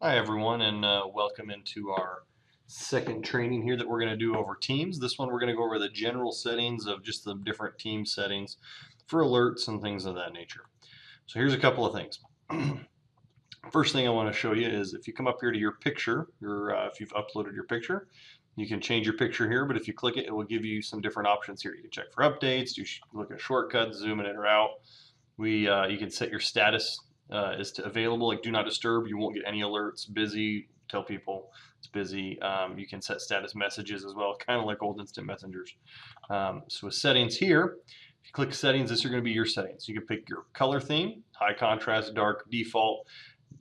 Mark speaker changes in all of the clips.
Speaker 1: Hi everyone, and welcome into our second training here that we're going to do over Teams. This one we're going to go over the general settings of just the different team settings for alerts and things of that nature. So here's a couple of things. First thing I want to show you is if you come up here to your picture, if you've uploaded your picture, you can change your picture here, but if you click it, it will give you some different options here. You can check for updates, you look at shortcuts, zoom in or out. You can set your status as to available, like do not disturb. You won't get any alerts. Busy, tell people it's busy. You can set status messages as well, kind of like old instant messengers. So with settings here, if you click settings, this are going to be your settings. You can pick your color theme, high contrast, dark, default.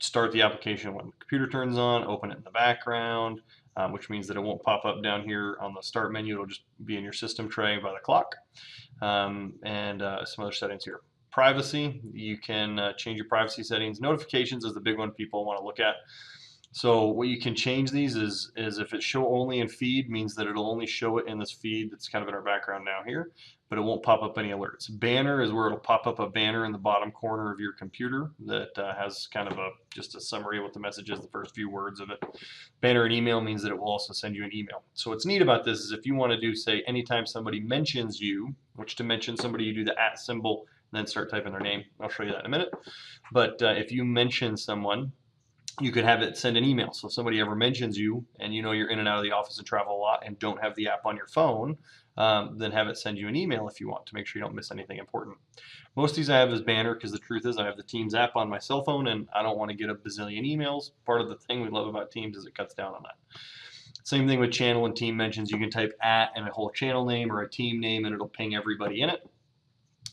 Speaker 1: Start the application when the computer turns on, open it in the background, which means that it won't pop up down here on the start menu. It'll just be in your system tray by the clock, and some other settings here. Privacy, you can change your privacy settings. Notifications is the big one people want to look at. So what you can change these is if it's show only in feed, means that it'll only show it in this feed that's kind of in our background now here, but it won't pop up any alerts. Banner is where it'll pop up a banner in the bottom corner of your computer that has kind of just a summary of what the message is, the first few words of it. Banner and email means that it will also send you an email. So what's neat about this is if you want to do, say, anytime somebody mentions you, which to mention somebody you do the @ symbol and then start typing their name. I'll show you that in a minute. But if you mention someone, you could have it send an email. So if somebody ever mentions you and you know you're in and out of the office and travel a lot and don't have the app on your phone, then have it send you an email if you want to make sure you don't miss anything important. Most of these I have is banner because the truth is I have the Teams app on my cell phone and I don't want to get a bazillion emails. Part of the thing we love about Teams is it cuts down on that. Same thing with channel and team mentions. You can type @ and a whole channel name or a team name and it'll ping everybody in it.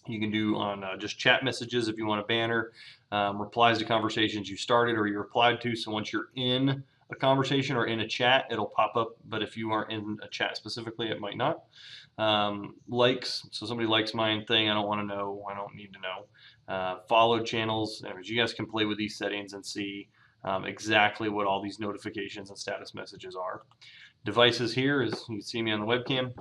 Speaker 1: You can do on just chat messages if you want a banner, replies to conversations you started or you replied to. So once you're in a conversation or in a chat, it'll pop up. But if you aren't in a chat specifically, it might not. Likes, so somebody likes my thing, I don't want to know, I don't need to know. Followed channels, you guys can play with these settings and see exactly what all these notifications and status messages are. Devices here is, you can see me on the webcam.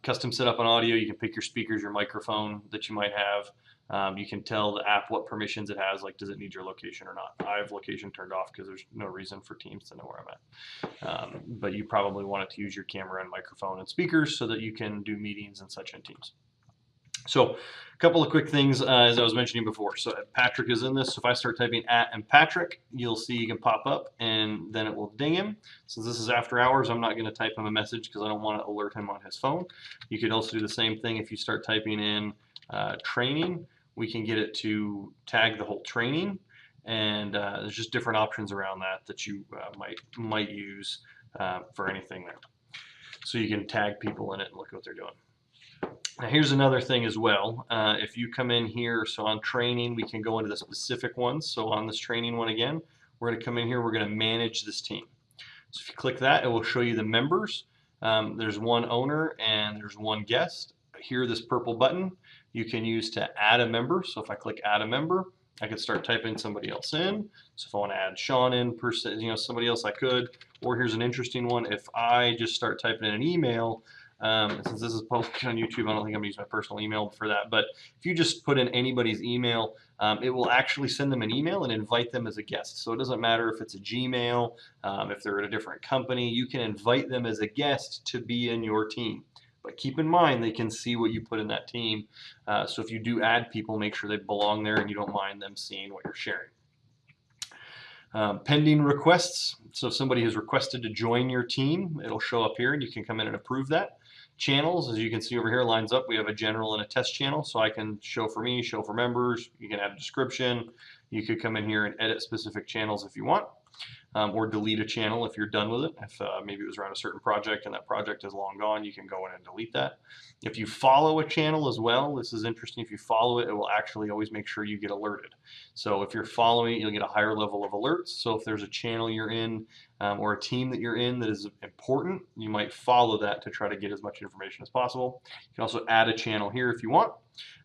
Speaker 1: Custom setup on audio, you can pick your speakers, your microphone that you might have. You can tell the app what permissions it has, like does it need your location or not. I have location turned off because there's no reason for Teams to know where I'm at. But you probably want it to use your camera and microphone and speakers so that you can do meetings and such in Teams. So a couple of quick things as I was mentioning before. So Patrick is in this. So if I start typing @ and Patrick, you'll see you can pop up and then it will ding him. Since this is after hours, I'm not going to type him a message because I don't want to alert him on his phone. You could also do the same thing if you start typing in training. We can get it to tag the whole training. And there's just different options around that you might use for anything there. So you can tag people in it and look what they're doing. Now here's another thing as well. If you come in here, so on training, we can go into the specific ones. So on this training one again, we're going to come in here, we're going to manage this team. So if you click that, it will show you the members. There's one owner and there's one guest. Here, this purple button, you can use to add a member. So if I click add a member, I could start typing somebody else in. So if I want to add Sean in, somebody else I could. Or here's an interesting one. If I just start typing in an email, since this is posted on YouTube, I don't think I'm going to use my personal email for that. But if you just put in anybody's email, it will actually send them an email and invite them as a guest. So it doesn't matter if it's a Gmail, if they're at a different company, you can invite them as a guest to be in your team. But keep in mind, they can see what you put in that team. So if you do add people, make sure they belong there and you don't mind them seeing what you're sharing. Pending requests. So if somebody has requested to join your team, it'll show up here and you can come in and approve that. Channels, as you can see over here, lines up. We have a general and a test channel, so I can show for me, show for members. You can add a description. You could come in here and edit specific channels if you want, or delete a channel if you're done with it. If maybe it was around a certain project and that project is long gone, you can go in and delete that. If you follow a channel as well, this is interesting. If you follow it, it will actually always make sure you get alerted. So if you're following it, you'll get a higher level of alerts. So if there's a channel you're in or a team that you're in that is important, you might follow that to try to get as much information as possible. You can also add a channel here if you want,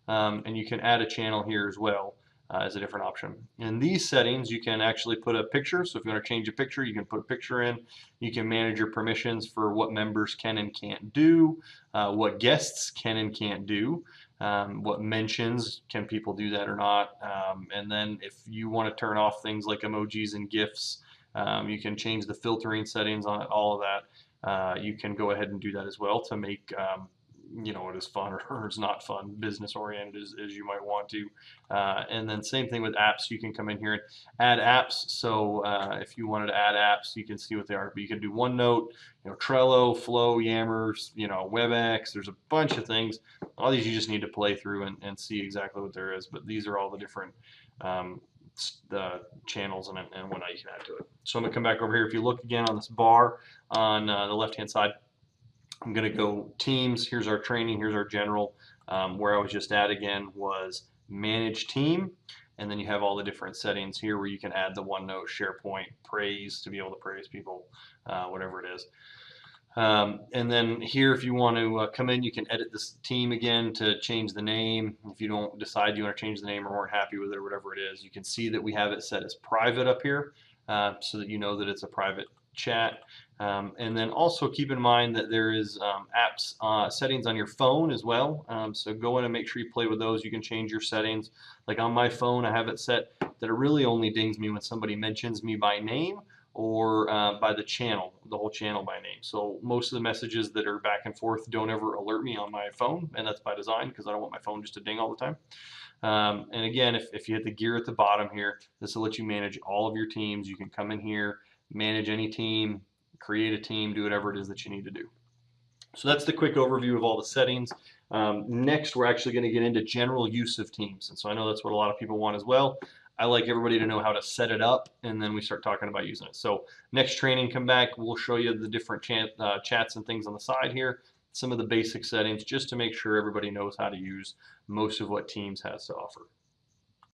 Speaker 1: and you can add a channel here as well. As a different option. In these settings, you can actually put a picture. So if you want to change a picture, you can put a picture in. You can manage your permissions for what members can and can't do, what guests can and can't do, what mentions, can people do that or not. And then if you want to turn off things like emojis and GIFs, You can change the filtering settings on it, all of that. You can go ahead and do that as well to make it is fun or it's not fun, business oriented as you might want to. And then same thing with apps. You can come in here and add apps. So if you wanted to add apps, you can see what they are. But you can do OneNote, Trello, Flow, Yammer, WebEx. There's a bunch of things. All these you just need to play through and see exactly what there is. But these are all the different the channels and whatnot you can add to it. So I'm going to come back over here. If you look again on this bar on the left-hand side, I'm going to go teams. Here's our training. Here's our general. Where I was just at again was manage team. And then you have all the different settings here where you can add the OneNote, SharePoint, praise to be able to praise people, whatever it is. And then here, if you want to come in, you can edit this team again to change the name. If you don't decide you want to change the name or weren't happy with it or whatever it is, you can see that we have it set as private up here so that you know that it's a private chat. And then also keep in mind that there is apps settings on your phone as well. So go in and make sure you play with those. You can change your settings. Like on my phone, I have it set that it really only dings me when somebody mentions me by name or by the channel, the whole channel by name. So most of the messages that are back and forth don't ever alert me on my phone, and that's by design because I don't want my phone just to ding all the time. And again, if you hit the gear at the bottom here, this will let you manage all of your teams. You can come in here, manage any team, create a team, do whatever it is that you need to do. So that's the quick overview of all the settings. Next, we're actually going to get into general use of teams. And so I know that's what a lot of people want as well. I like everybody to know how to set it up, and then we start talking about using it. So next training, come back, we'll show you the different chats and things on the side here, some of the basic settings, just to make sure everybody knows how to use most of what Teams has to offer.